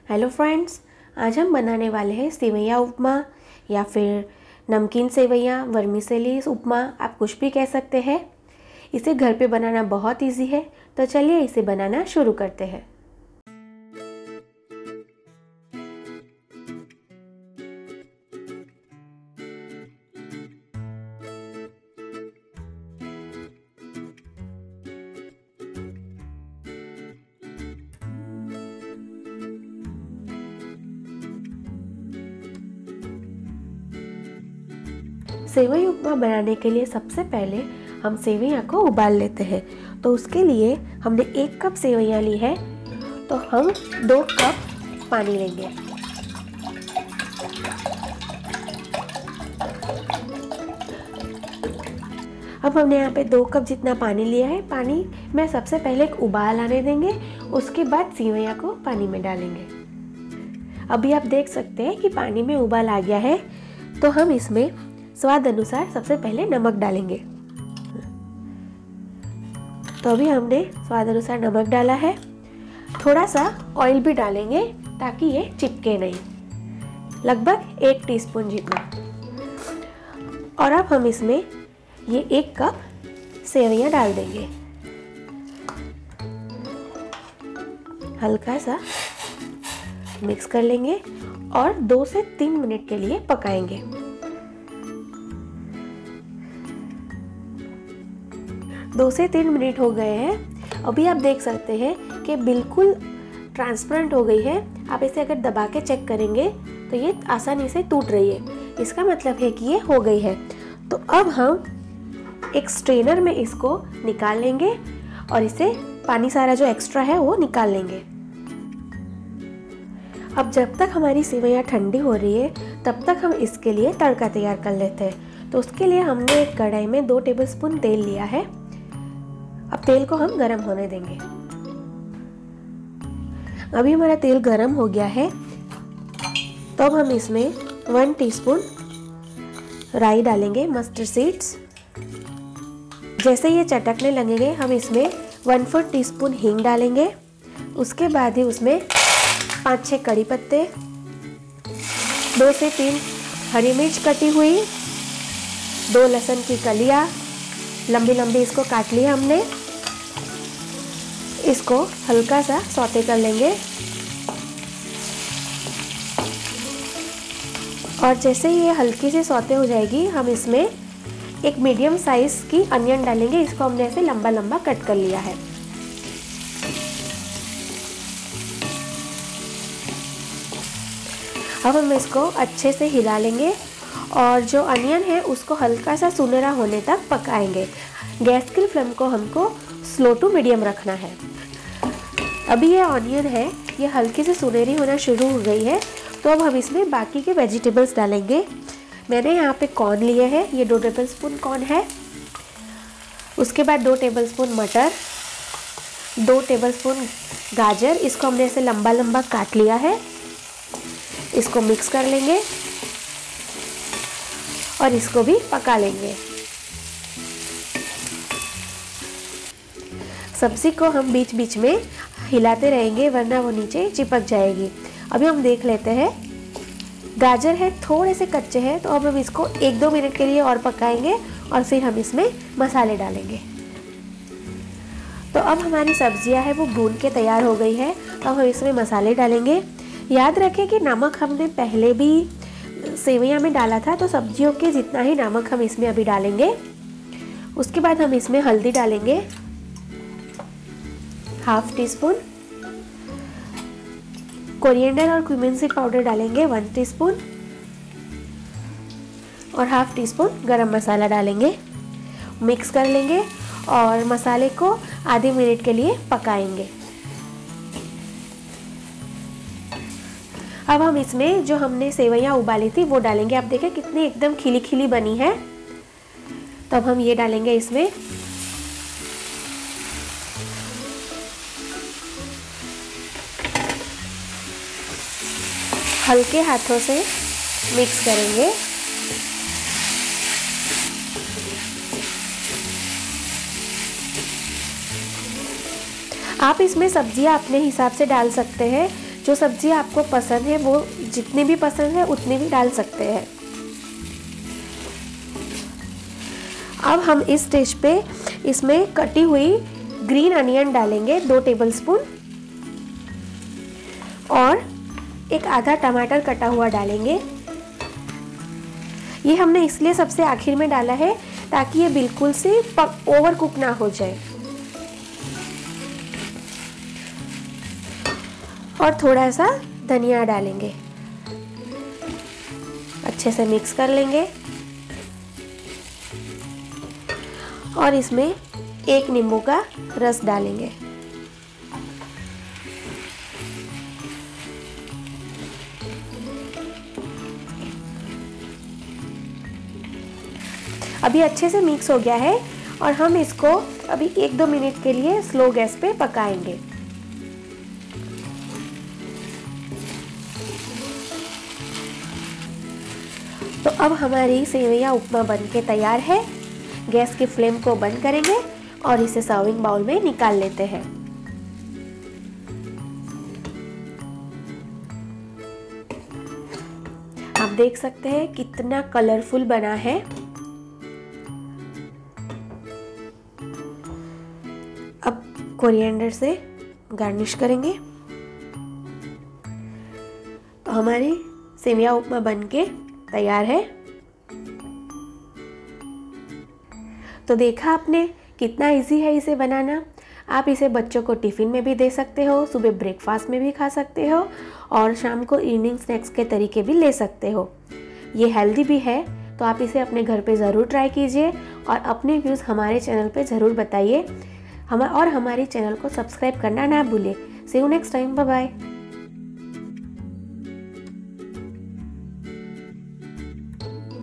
Hello friends, आज हम बनाने वाले हैं सेवैयाँ उपमा या फिर नमकीन सेवैयाँ, वर्मिसेली उपमा, आप कुछ भी कह सकते हैं। इसे घर पे बनाना बहुत इजी है, तो चलिए इसे बनाना शुरू करते हैं। सेवई उपमा बनाने के लिए सबसे पहले हम सेवैयाँ को उबाल लेते हैं। तो उसके लिए हमने 1 कप सेवैयाँ ली है, तो हम 2 कप पानी लेंगे। अब हमने यहाँ पे 2 कप जितना पानी लिया है। पानी में सबसे पहले एक उबाल आने देंगे, उसके बाद सेवैयाँ को पानी में डालेंगे। अभी आप देख सकते हैं कि पानी में उबाल आ गया है, तो हम इसमें स्वाद अनुसार सबसे पहले नमक डालेंगे। तो अभी हमने स्वाद अनुसार नमक डाला है। थोड़ा सा ऑयल भी डालेंगे ताकि ये चिपके नहीं, लगभग 1 टीस्पून जितना। और अब हम इसमें ये 1 कप सेवैयाँ डाल देंगे। हल्का सा मिक्स कर लेंगे और 2 से 3 मिनट के लिए पकाएंगे। 2 से 3 मिनट हो गए हैं। अभी आप देख सकते हैं कि बिल्कुल ट्रांसपेरेंट हो गई है। आप इसे अगर दबा के चेक करेंगे तो ये आसानी से टूट रही है, इसका मतलब है कि ये हो गई है। तो अब हम एक स्ट्रेनर में इसको निकाल लेंगे और इसे पानी सारा जो एक्स्ट्रा है वो निकाल लेंगे। अब जब तक हमारी सेवैयाँ ठंडी हो रही है तब तक हम इसके लिए तड़का तैयार कर लेते हैं। तो उसके लिए हमने एक कढ़ाई में 2 टेबलस्पून तेल लिया है। अब तेल को हम गरम होने देंगे। अभी हमारा तेल गरम हो गया है, तो अब हम इसमें 1 टीस्पून राई डालेंगे, मस्टर्ड सीड्स। जैसे ये चटकने लगेंगे हम इसमें 1/4 टीस्पून हींग डालेंगे। उसके बाद ही उसमें 5-6 कड़ी पत्ते, 2 से 3 हरी मिर्च कटी हुई, 2 लहसुन की कलियां लंबी लंबी इसको काट लिया हमने। इसको हल्का सा सौते कर लेंगे और जैसे ये हल्की से सौते हो जाएगी हम इसमें एक मीडियम साइज की अनियन डालेंगे। इसको हमने ऐसे लंबा लंबा कट कर लिया है। अब हम इसको अच्छे से हिला लेंगे और जो अनियन है उसको हल्का सा सुनहरा होने तक पकाएंगे। गैस की फ्लेम को हमको स्लो टू मीडियम रखना है। अभी ये ऑनियन है, ये हल्की से सुनहरी होना शुरू हो गई है, तो अब हम इसमें बाकी के वेजिटेबल्स डालेंगे। मैंने यहाँ पे कॉर्न लिए हैं, ये 2 टेबलस्पून कॉर्न है। उसके बाद 2 टेबलस्पून मटर, 2 टेबलस्पून गाजर, इसको हमने ऐसे लंबा लंबा काट लिया है। इसको मिक्स कर लेंगे और इसको भी पका लेंगे। सब्जी को हम बीच बीच में हिलाते रहेंगे वरना वो नीचे चिपक जाएगी। अभी हम देख लेते हैं, गाजर है थोड़े से कच्चे हैं, तो अब हम इसको 1-2 मिनट के लिए और पकाएंगे और फिर हम इसमें मसाले डालेंगे। तो अब हमारी सब्जियां है वो भून के तैयार हो गई है। अब हम इसमें मसाले डालेंगे। याद रखें कि नमक हमने पहले भी सेवैयाँ में डाला था, तो सब्जियों के जितना ही नमक हम इसमें अभी डालेंगे। उसके बाद हम इसमें हल्दी डालेंगे, 1/2 टीस्पून। कोरिएंडर और क्यूमिन सीड पाउडर डालेंगे 1 टीस्पून और 1/2 टीस्पून गरम मसाला डालेंगे। मिक्स कर लेंगे और मसाले को आधे मिनट के लिए पकाएंगे। अब हम इसमें जो हमने सेवैयाँ उबाली थी वो डालेंगे। आप देखें कितनी एकदम खिली खिली बनी है। तो अब हम ये डालेंगे इसमें। हल्के हाथों से मिक्स करेंगे। आप इसमें सब्जियां अपने हिसाब से डाल सकते हैं। जो सब्जी आपको पसंद है वो जितनी भी पसंद है उतनी भी डाल सकते हैं। अब हम इस स्टेज पे इसमें कटी हुई ग्रीन अनियन डालेंगे 2 टेबलस्पून, और एक आधा टमाटर कटा हुआ डालेंगे। ये हमने इसलिए सबसे आखिर में डाला है ताकि ये बिल्कुल से ओवर कुक ना हो जाए। और थोड़ा सा धनिया डालेंगे, अच्छे से मिक्स कर लेंगे और इसमें 1 नींबू का रस डालेंगे। अभी अच्छे से मिक्स हो गया है और हम इसको अभी 1-2 मिनट के लिए स्लो गैस पे पकाएंगे। तो अब हमारी सेवइयां उपमा बनके तैयार है। गैस की फ्लेम को बंद करेंगे और इसे सर्विंग बाउल में निकाल लेते हैं। आप देख सकते हैं कितना कलरफुल बना है। अब कोरिएंडर से गार्निश करेंगे। तो हमारी सेवइयां उपमा बनके तैयार है। तो देखा आपने कितना इजी है इसे बनाना। आप इसे बच्चों को टिफ़िन में भी दे सकते हो, सुबह ब्रेकफास्ट में भी खा सकते हो और शाम को इवनिंग स्नैक्स के तरीके भी ले सकते हो। ये हेल्दी भी है, तो आप इसे अपने घर पे ज़रूर ट्राई कीजिए और अपने व्यूज़ हमारे चैनल पे ज़रूर बताइए। और हमारे चैनल को सब्सक्राइब करना ना भूलिए। See you next time, bye bye.